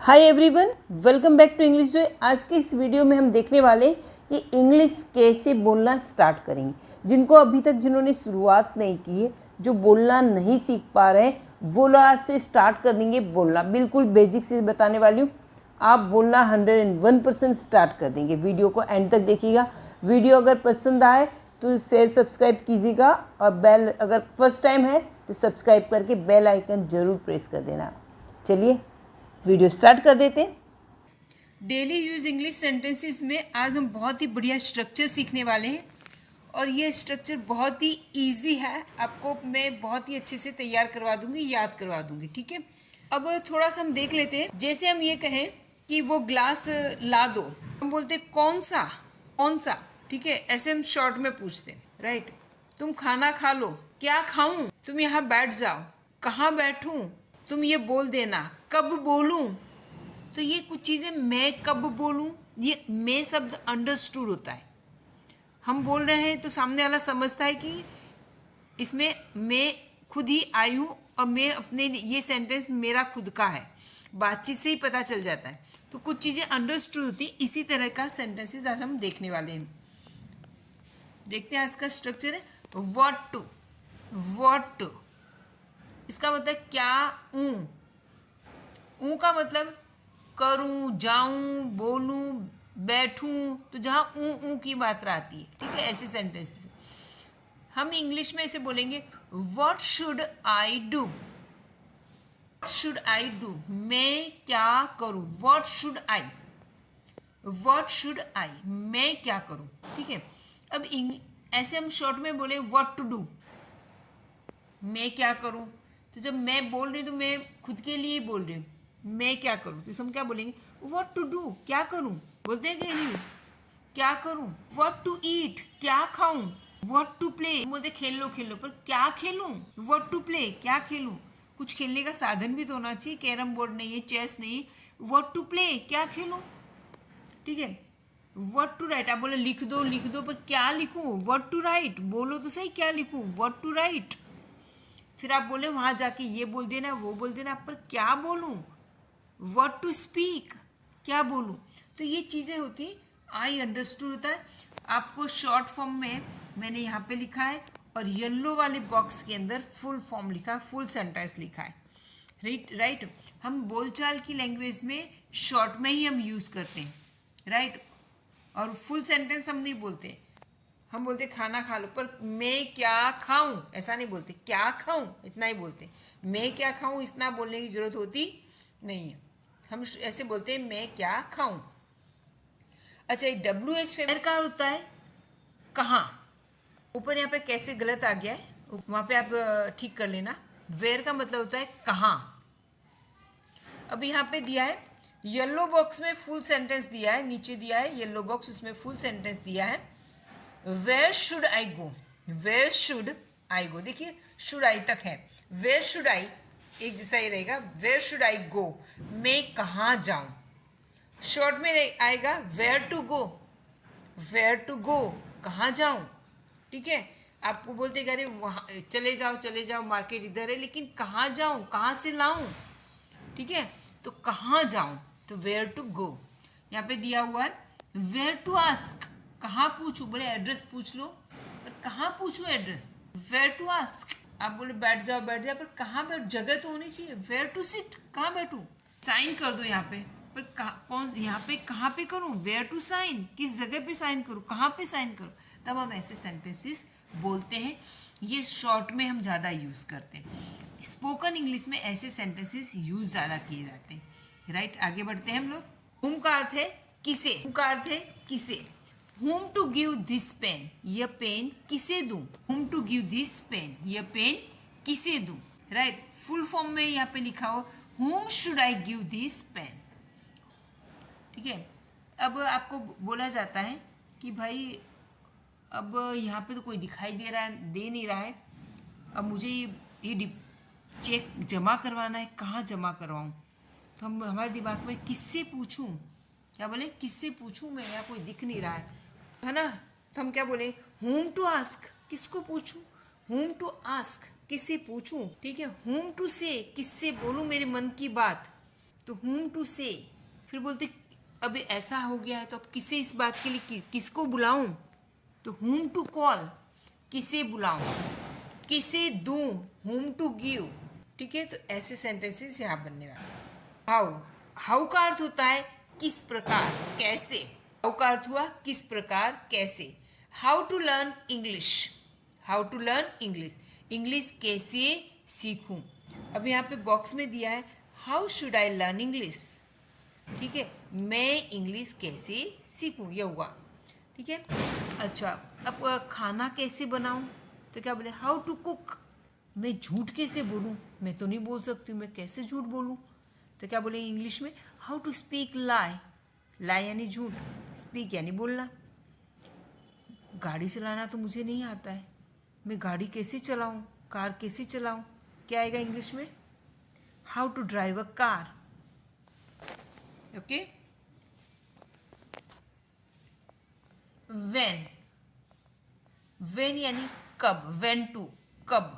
Hi everyone, welcome back to English Joy. आज के इस वीडियो में हम देखने वाले कि इंग्लिश कैसे बोलना स्टार्ट करेंगे। जिनको अभी तक जिन्होंने शुरुआत नहीं की है, जो बोलना नहीं सीख पा रहे हैं, वो लोग आज से स्टार्ट कर देंगे बोलना। बिल्कुल बेसिक से बताने वाली हूँ, आप बोलना 101% स्टार्ट कर देंगे। वीडियो को एंड तक देखिएगा। वीडियो अगर पसंद आए तो शेयर सब्सक्राइब कीजिएगा और बेल, अगर फर्स्ट टाइम है तो सब्सक्राइब करके बेल आइकन ज़रूर प्रेस कर देना। चलिए वीडियो स्टार्ट कर देते हैं। डेली यूज इंग्लिश सेंटेंसेस में आज हम बहुत ही बढ़िया स्ट्रक्चर सीखने वाले हैं और ये स्ट्रक्चर बहुत ही इजी है। आपको मैं बहुत ही अच्छे से तैयार करवा दूंगी, याद करवा दूंगी। ठीक है, अब थोड़ा सा हम देख लेते हैं। जैसे हम ये कहें कि वो ग्लास ला दो, हम बोलते कौन सा, कौन सा। ठीक है, ऐसे हम शॉर्ट में पूछते हैं। राइट, तुम खाना खा लो, क्या खाऊं, तुम यहाँ बैठ जाओ, कहाँ बैठूं, तुम ये बोल देना, कब बोलूं। तो ये कुछ चीज़ें, मैं कब बोलूं, ये मैं शब्द अंडरस्टूड होता है। हम बोल रहे हैं तो सामने वाला समझता है कि इसमें मैं खुद ही आई हूँ और मैं अपने, ये सेंटेंस मेरा खुद का है। बातचीत से ही पता चल जाता है। तो कुछ चीज़ें अंडरस्टूड होती है। इसी तरह का सेंटेंसेस आज हम देखने वाले हैं। देखते हैं आज का स्ट्रक्चर है व्हाट टू। व्हाट टू इसका मतलब क्या, ऊ का मतलब करूं, जाऊं, बोलूं, बैठूं। तो जहां ऊ की मात्रा आती है, ठीक है, ऐसे सेंटेंस हम इंग्लिश में ऐसे बोलेंगे what should I do. Should I do, मैं क्या करूं। What should I, what should I, मैं क्या करूं। ठीक है, अब ऐसे हम शॉर्ट में बोले व्हाट टू डू, मैं क्या करूं। तो जब मैं बोल रही हूँ तो मैं खुद के लिए बोल रही हूँ, मैं क्या करूं। तो हम क्या बोलेंगे, व्हाट टू डू, क्या करूं। बोलते हैं कि नहीं, क्या करूं। व्हाट टू ईट, क्या खाऊं। व्हाट टू प्ले, बोलते खेल लो खेल लो, पर क्या खेलूं। व्हाट टू प्ले, क्या खेलूं। कुछ खेलने का साधन भी तो होना चाहिए। कैरम बोर्ड नहीं है, चेस नहीं। व्हाट टू प्ले, क्या खेलूं। ठीक है, व्हाट टू राइट, आप बोले लिख दो लिख दो, पर क्या लिखूं। व्हाट टू राइट, बोलो तो सही, क्या लिखूं। व्हाट टू राइट, फिर आप बोले वहां जाके ये बोल देना, वो बोल देना, पर क्या बोलूं। व्हाट टू स्पीक, क्या बोलूं। तो ये चीज़ें होती, आई अंडरस्टूड होता है। आपको शॉर्ट फॉर्म में मैंने यहाँ पे लिखा है और येलो वाले बॉक्स के अंदर फुल फॉर्म लिखा है, फुल सेंटेंस लिखा है। राइट, हम बोलचाल की लैंग्वेज में शॉर्ट में ही हम यूज़ करते हैं। राइट, और फुल सेंटेंस हम नहीं बोलते। हम बोलते खाना खा लो, पर मैं क्या खाऊं ऐसा नहीं बोलते। क्या खाऊं इतना ही बोलते। मैं क्या खाऊं इतना बोलने की जरूरत होती नहीं है। हम ऐसे बोलते हैं मैं क्या खाऊं। अच्छा, WH फेवर का होता है कहाँ। ऊपर यहाँ पे कैसे गलत आ गया है, वहां पे आप ठीक कर लेना। वेयर का मतलब होता है कहाँ। अब यहाँ पे दिया है येलो बॉक्स में फुल सेंटेंस दिया है, नीचे दिया है येलो बॉक्स, उसमें फुल सेंटेंस दिया है। Where should I go, where should I go. देखिए शुड आई तक है, वेयर शुड आई एक जैसा ही रहेगा। वेयर शुड आई गो, मैं कहाँ जाऊं। शॉर्ट में आएगा where to go, where to go, कहाँ जाऊं। ठीक है, आपको बोलते अरे वहाँ चले जाओ मार्केट इधर है, लेकिन कहाँ जाऊं, कहाँ से लाऊं। ठीक है, तो कहाँ जाऊं, तो वेयर टू गो। यहाँ पे दिया हुआ है वेयर टू आस्क, कहाँ पूछूं। बोले एड्रेस पूछ लो, पर कहाँ पूछूं एड्रेस। वेयर टू आस्क, आप बोले बैठ जाओ पर कहाँ बैठ, जगह तो होनी चाहिए। वेयर टू सिट, कहाँ बैठूं। साइन कर दो यहाँ पे, पर कौन, यहाँ पे कहाँ पे करूँ। वेयर टू साइन, किस जगह पे साइन करूँ, कहाँ पे साइन करूँ। तब हम ऐसे सेंटेंसेस बोलते हैं। ये शॉर्ट में हम ज़्यादा यूज़ करते हैं। स्पोकन इंग्लिश में ऐसे सेंटेंसेस यूज़ ज़्यादा किए जाते हैं। राइट, आगे बढ़ते हैं हम लोग। हुम का अर्थ है किसे, हुम का अर्थ है किसे। Whom to give this pen, यह पेन किसे दूं। Whom to give this pen, यह पेन किसे दूं। राइट, फुल फॉर्म में यहाँ पे लिखा हो whom should I give this pen. ठीक है, अब आपको बोला जाता है कि भाई अब यहाँ पे तो कोई दिखाई दे नहीं रहा है। अब मुझे ये चेक जमा करवाना है, कहाँ जमा करवाऊँ। तो हम, हमारे दिमाग में किससे पूछूं, क्या बोले किससे पूछूं मैं, यहाँ कोई दिख नहीं रहा है ना। तो हम क्या बोले हुम टू आस्क, किसको पूछूं। हुम टू आस्क, किससे पूछूं। ठीक है, हुम टू से, किससे बोलूं मेरे मन की बात। तो whom to say, फिर बोलते अभी ऐसा हो गया है तो अब किसे इस बात के लिए किसको बुलाऊं, तो whom to call, किसे बुलाऊं, किसे दूं, whom to give। ठीक है, तो ऐसे सेंटेंसेस यहाँ बनने वाले। हाउ, हाउ का अर्थ होता है किस प्रकार, कैसे। हाउ का अर्थ हुआ किस प्रकार, कैसे। How to learn English, how to learn English, English कैसे सीखूं। अब यहाँ पे बॉक्स में दिया है how should I learn English. ठीक है, मैं इंग्लिश कैसे सीखूं, ये हुआ। ठीक है, अच्छा अब खाना कैसे बनाऊं, तो क्या बोले हाउ टू कुक। मैं झूठ कैसे बोलूं, मैं तो नहीं बोल सकती, मैं कैसे झूठ बोलूं, तो क्या बोलेंगे इंग्लिश में हाउ टू स्पीक लाई। लाई यानी झूठ, स्पीक यानी बोलना। गाड़ी चलाना तो मुझे नहीं आता है, मैं गाड़ी कैसे चलाऊं, कार कैसे चलाऊं, क्या आएगा इंग्लिश में how to drive a car. Okay, when, when यानी कब, व्हेन टू कब।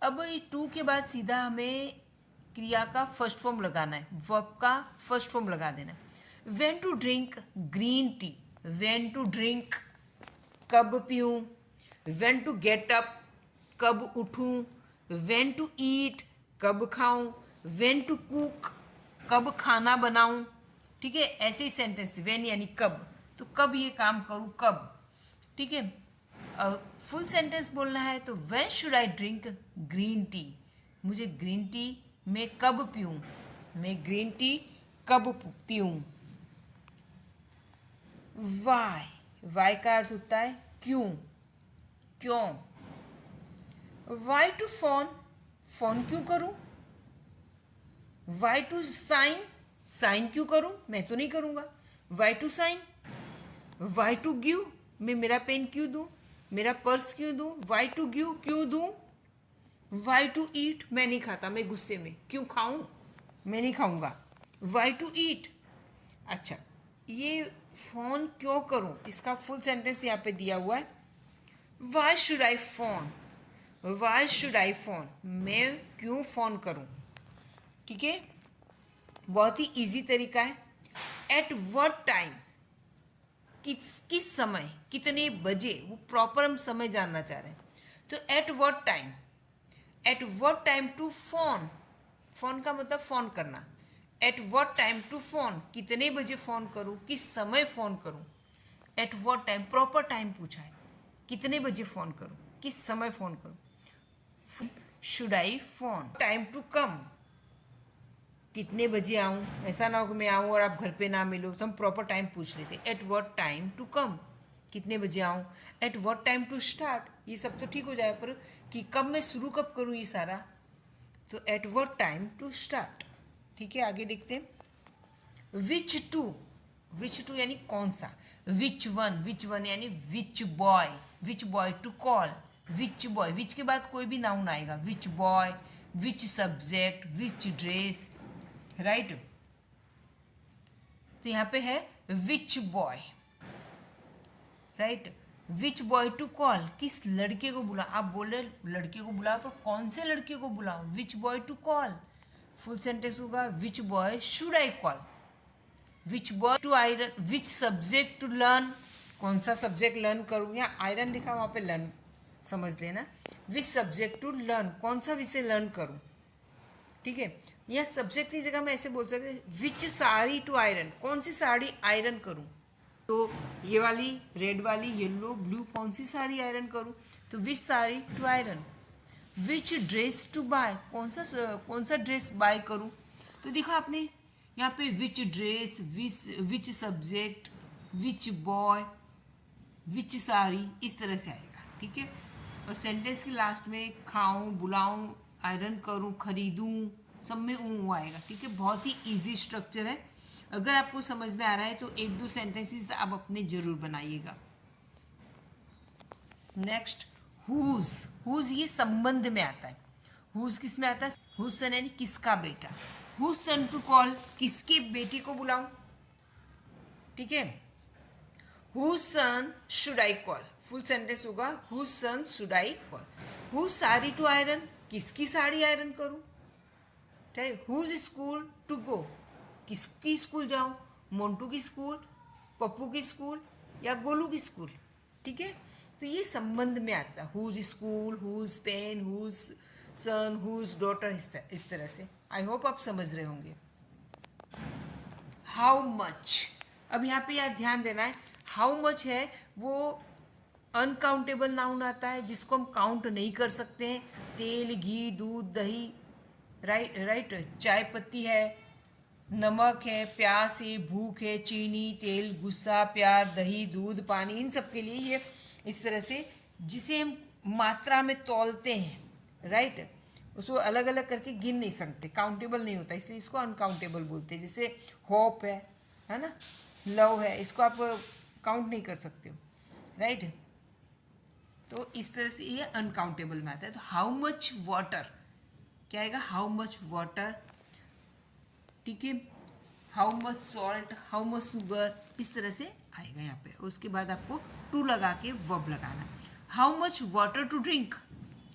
अब ये टू के बाद सीधा हमें क्रिया का फर्स्ट फॉर्म लगाना है, वर्ब का फर्स्ट फॉर्म लगा देना है। When to drink green tea, when to drink कब पीऊँ। व्हेन टू गेट अप, कब उठूँ। व्हेन टू ईट, कब खाऊं। व्हेन टू कुक, कब खाना बनाऊं। ठीक है, ऐसे ही सेंटेंस, व्हेन यानी कब, तो कब ये काम करूं, कब। ठीक है, फुल सेंटेंस बोलना है तो when should I drink green T, मुझे ग्रीन टी मैं कब पीऊँ, मैं ग्रीन टी कब पीऊँ। वाई, वाई का अर्थ होता है क्यों, क्यों। वाई टू फोन, फोन क्यों करूं। वाई टू साइन, साइन क्यों करूं, मैं तो नहीं करूंगा। Why to sign. Why to give, मैं मेरा पेन क्यों दूं, मेरा पर्स क्यों दूं। वाई टू गिव, क्यों दूं। वाई टू ईट, मैं नहीं खाता, मैं गुस्से में, क्यों खाऊं, मैं नहीं खाऊंगा। Why to eat. अच्छा, ये फोन क्यों करूं, इसका फुल सेंटेंस यहाँ पे दिया हुआ है। Why should I phone, why should I phone, मैं क्यों फ़ोन करूं। ठीक है, बहुत ही इजी तरीका है। एट व्हाट टाइम, किस समय, कितने बजे, वो प्रॉपर हम समय जानना चाह रहे हैं। तो at what time, at what time to phone, phone का मतलब फोन करना। At what time to phone, कितने बजे फ़ोन करूं, किस समय फ़ोन करूं। At what time, proper time पूछा है, कितने बजे फ़ोन करूं, किस समय फ़ोन करूं। Should I phone. Time to come, कितने बजे आऊँ, ऐसा ना हो कि मैं आऊँ और आप घर पे ना मिलो, तो हम प्रॉपर टाइम पूछ लेते। At what time to come, कितने बजे आऊँ। At what time to start, ये सब तो ठीक हो जाए, पर कि कब मैं शुरू कब करूँ ये सारा, तो at what time to start. ठीक है, आगे देखते हैं। विच टू, विच टू यानी कौन सा। विच वन, विच वन यानी which boy to call. Which boy, which के बाद कोई भी नाउन आएगा। Which boy, which subject, which dress, right. तो यहाँ पे है which boy, right. Which boy to call, किस लड़के को बुला। आप बोल रहे लड़के को बुलाओ, पर कौन से लड़के को बुलाओ। Which boy to call, full sentence होगा which boy should I call. Which boy to iron, which subject to learn, कौन सा सब्जेक्ट लर्न करूँ। यहाँ आयरन लिखा, वहाँ पे लर्न समझ लेना। विच सब्जेक्ट टू लर्न, कौन सा विषय लर्न करूँ। ठीक है, यह सब्जेक्ट की जगह मैं ऐसे बोल सकते, विच साड़ी टू आयरन, कौन सी साड़ी आयरन करूँ। तो ये वाली रेड वाली येलो ब्लू, कौन सी साड़ी आयरन करूँ, तो which sari to iron. Which dress to buy, कौन सा ड्रेस बाय करूँ। तो देखो आपने यहाँ पे which dress, which subject, which boy, which sari, इस तरह से आएगा। ठीक है, और सेंटेंस के लास्ट में खाऊं, बुलाऊं, आयरन करूं, खरीदूं, सब में ऊ आएगा। ठीक है, बहुत ही इजी स्ट्रक्चर है। अगर आपको समझ में आ रहा है तो एक दो सेंटेंसेस आप अपने जरूर बनाइएगा। नेक्स्ट, हुज, हुज ये संबंध में आता है। हुज किस में आता है, हुज सन यानी किसका बेटा। हुज सन टू कॉल, किसके बेटे को बुलाऊं। ठीक है, whose son should I call, full sentence होगा whose son should I call. Whose sari to iron, किसकी साड़ी आयरन करूं। ठीक, हुज स्कूल टू गो, किसकी स्कूल जाऊँ, मोन्टू की स्कूल, पप्पू की स्कूल या गोलू की स्कूल। ठीक है, तो ये संबंध में आता है, whose school, whose pen, whose son, whose daughter, इस तरह से। आई होप आप समझ रहे होंगे। हाउ मच, अब यहाँ पे यार ध्यान देना है, हाउ मच है वो अनकाउंटेबल नाउन आता है जिसको हम काउंट नहीं कर सकते हैं। तेल, घी, दूध, दही, राइट राइट, चाय पत्ती है, नमक है, प्यास है, भूख है, चीनी, तेल, गुस्सा, प्यार, दही, दूध, पानी, इन सब के लिए ये इस तरह से जिसे हम मात्रा में तौलते हैं, राइट, उसको अलग अलग करके गिन नहीं सकते, काउंटेबल नहीं होता, इसलिए इसको अनकाउंटेबल बोलते हैं। जैसे होप है ना, लव है, इसको आप काउंट नहीं कर सकते हो, राइट। तो इस तरह से ये अनकाउंटेबल में आता है। तो हाउ मच वाटर, क्या आएगा, हाउ मच वाटर, ठीक है, how much salt, how much sugar, इस तरह से आएगा यहाँ पे। उसके बाद आपको टू लगा के वर्ब लगाना। How much water to drink,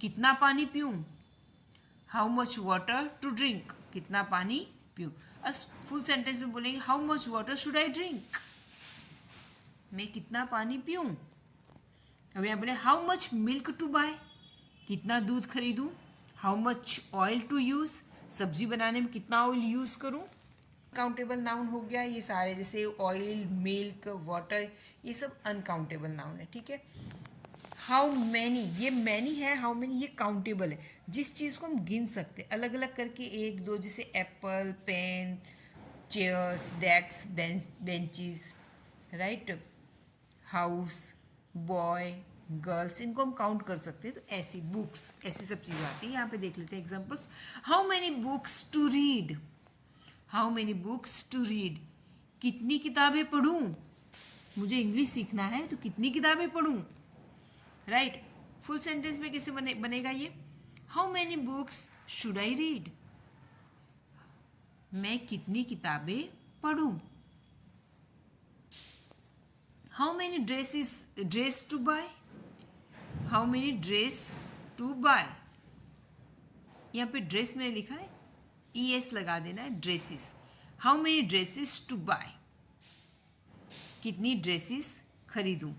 कितना पानी पीऊँ, how much water to drink, कितना पानी पीऊँ। अब फुल सेंटेंस में बोलेंगे how much water should I drink, मैं कितना पानी पीऊँ। अब यहाँ बोले how much milk to buy, कितना दूध खरीदूँ। How much oil to use, सब्जी बनाने में कितना ऑयल यूज़ करूँ। काउंटेबल नाउन हो गया ये सारे, जैसे ऑयल, मिल्क, वाटर, ये सब अनकाउंटेबल नाउन है। ठीक है, हाउ मैनी, ये मैनी है, हाउ मैनी ये काउंटेबल है, जिस चीज़ को हम गिन सकते हैं अलग अलग करके, एक दो, जैसे apple, pen, chairs, desk, benches, right, house, boy, girls, इनको हम काउंट कर सकते हैं। तो ऐसी बुक्स, ऐसी सब चीज़ें आती है। यहाँ पे देख लेते हैं examples. How many books to read, how many books to read, कितनी किताबें पढ़ूँ, मुझे इंग्लिश सीखना है तो कितनी किताबें पढ़ूँ, राइट। फुल सेंटेंस में कैसे बनेगा ये, how many books should I read, मैं कितनी किताबें पढ़ूँ। How many dress to buy, how many dress to buy, यहाँ पे ड्रेस में लिखा है ES लगा देना है, dresses. How many dresses to buy, कितनी ड्रेसेस खरीदूं,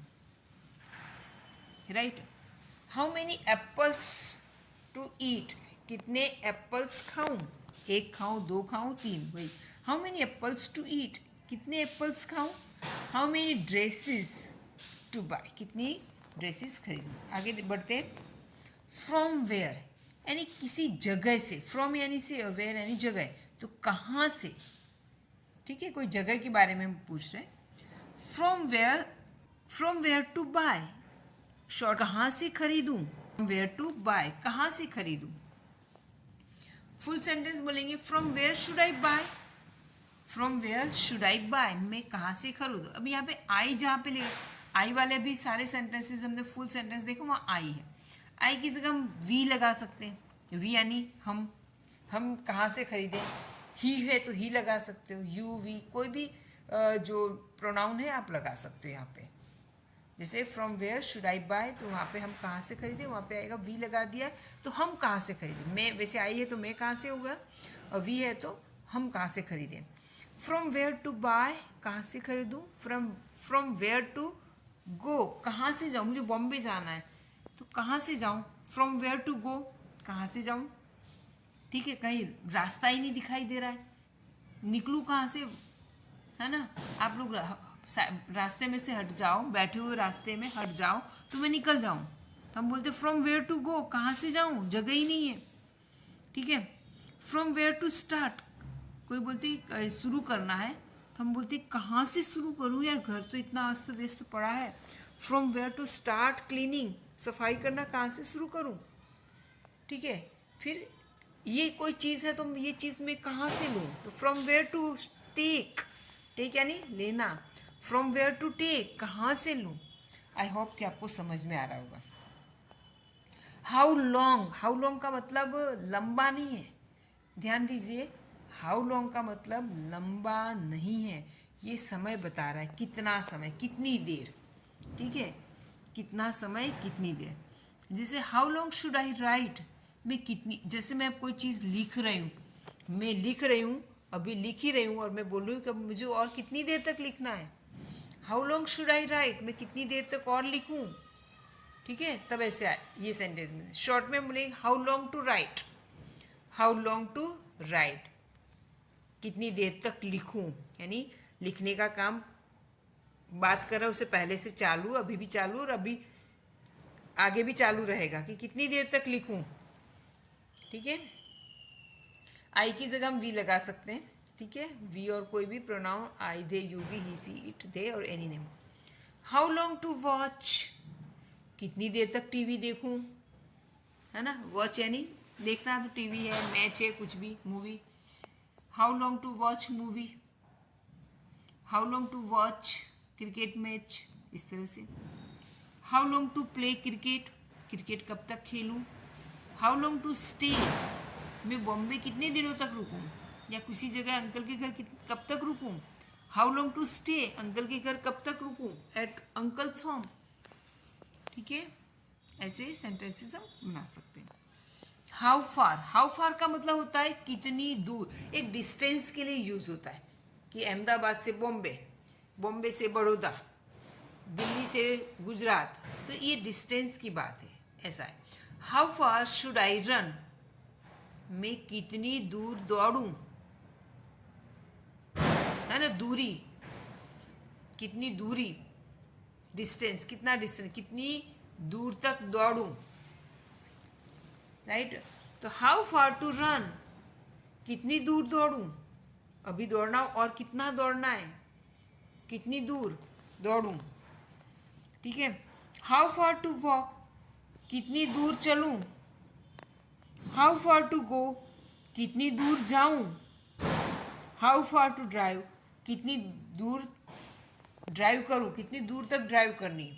right. How many apples to eat, कितने एप्पल्स खाऊं, एक खाऊं, दो खाऊं, तीन, वही। How many apples to eat, कितने एप्पल्स खाऊं। How many dresses to buy, कितनी ड्रेसेस खरीदूं। आगे बढ़ते हैं। फ्रॉम वेयर, यानी किसी जगह से, फ्रॉम यानी से, वेयर यानी जगह, तो कहाँ से, ठीक है, कोई जगह के बारे में हम पूछ रहे हैं। From where to buy, short, कहाँ से खरीदूं, वेयर टू बाय, कहाँ से खरीदूं। फुल सेंटेंस बोलेंगे from where should I buy, from where should I buy, मैं कहाँ से खरीदूं। अब यहाँ पे आई, जहाँ पे ले आई वाले भी सारे सेंटेंसेस हमने फुल सेंटेंस देखो, वहाँ आई है। आई की जगह हम वी लगा सकते हैं, वी यानी हम कहाँ से खरीदें। ही है तो ही लगा सकते हो, यू, वी, कोई भी जो प्रोनाउन है आप लगा सकते हो यहाँ पे। जैसे from where should I buy, तो वहाँ पे हम कहाँ से खरीदें, वहाँ पे आएगा वी लगा दिया, तो हम कहाँ से खरीदें। मैं, वैसे आई है तो मैं कहाँ से होगा, और वी है तो हम कहाँ से खरीदें। फ्रॉम वेयर टू बाय, कहाँ से खरीदूँ। फ्रॉम वेयर टू गो, कहाँ से जाऊँ, मुझे बॉम्बे जाना है तो कहाँ से जाऊँ। फ्रॉम वेयर टू गो, कहाँ से जाऊँ, ठीक है, कहीं रास्ता ही नहीं दिखाई दे रहा है, निकलूँ कहाँ से, है ना। आप लोग रास्ते में से हट जाओ, बैठे हुए रास्ते में हट जाओ तो मैं निकल जाऊँ, तो हम बोलते फ्रॉम वेयर टू गो, कहाँ से जाऊँ, जगह ही नहीं है, ठीक है। फ्रॉम वेयर टू स्टार्ट, कोई बोलते शुरू करना है तो हम बोलते कहाँ से शुरू करूँ यार, घर तो इतना अस्त व्यस्त पड़ा है। From where to start cleaning, सफाई करना कहाँ से शुरू करूँ, ठीक है। फिर ये कोई चीज़ है तो ये चीज़ मैं कहाँ से लूँ, तो from where to take, take यानी लेना। फ्रॉम वेयर टू टेक, कहाँ से लूँ। आई होप कि आपको समझ में आ रहा होगा। हाउ लॉन्ग, हाउ लॉन्ग का मतलब लंबा नहीं है, ध्यान दीजिए। हाउ लॉन्ग का मतलब लंबा नहीं है, ये समय बता रहा है, कितना समय, कितनी देर, ठीक है, कितना समय, कितनी देर। जैसे how long should I right, मैं कितनी, जैसे मैं कोई चीज़ लिख रही हूँ मैं लिख रही हूँ, अभी लिख ही रही हूँ और मैं बोल रही हूँ कि मुझे और कितनी देर तक लिखना है। How long should I right, मैं कितनी देर तक और लिखूँ। ठीक है, तब ऐसे आए ये सेंटेंस में। शॉर्ट में बोलेंगे how long to write, how long to write, कितनी देर तक लिखूँ, यानी लिखने का काम बात कर रहा है उससे पहले से चालू, अभी भी चालू और अभी आगे भी चालू रहेगा कि कितनी देर तक लिखूं। ठीक है, आई की जगह हम वी लगा सकते हैं। ठीक है, वी और कोई भी pronoun, I, they, you, we, he, she, it, they और any name. How long to watch, कितनी देर तक टीवी देखूं, है ना। वॉच यानी देखना, तो टीवी है, मैच है, कुछ भी, movie. How long to watch movie, how long to watch cricket match, इस तरह से। How long to play cricket, cricket कब तक खेलूँ। हाउ लॉन्ग टू स्टे, मैं बॉम्बे कितने दिनों तक रुकूँ, या किसी जगह अंकल के घर कब तक रुकूँ। How long to stay, uncle के घर कब तक रुकूँ, एट अंकल्स होम। ठीक है, ऐसे सेंटेंसेस हम बना सकते हैं। हाउ फार, हाउ फार का मतलब होता है कितनी दूर, एक डिस्टेंस के लिए यूज होता है कि अहमदाबाद से बॉम्बे, बॉम्बे से बड़ौदा, दिल्ली से गुजरात, तो ये डिस्टेंस की बात है, ऐसा है। How far should I run, मैं कितनी दूर दौड़ूं, है ना, दूरी, कितनी दूरी, डिस्टेंस, कितना डिस्टेंस, कितनी दूर तक दौड़ूं, राइट। तो हाउ फार टू रन, कितनी दूर दौड़ूं, अभी दौड़ना और कितना दौड़ना है, कितनी दूर दौड़ूं। ठीक है, हाउ फार टू वॉक, कितनी दूर चलूं। हाउ फार टू गो, कितनी दूर जाऊं। हाउ फार टू ड्राइव, कितनी दूर ड्राइव करूं, कितनी दूर तक ड्राइव करनी।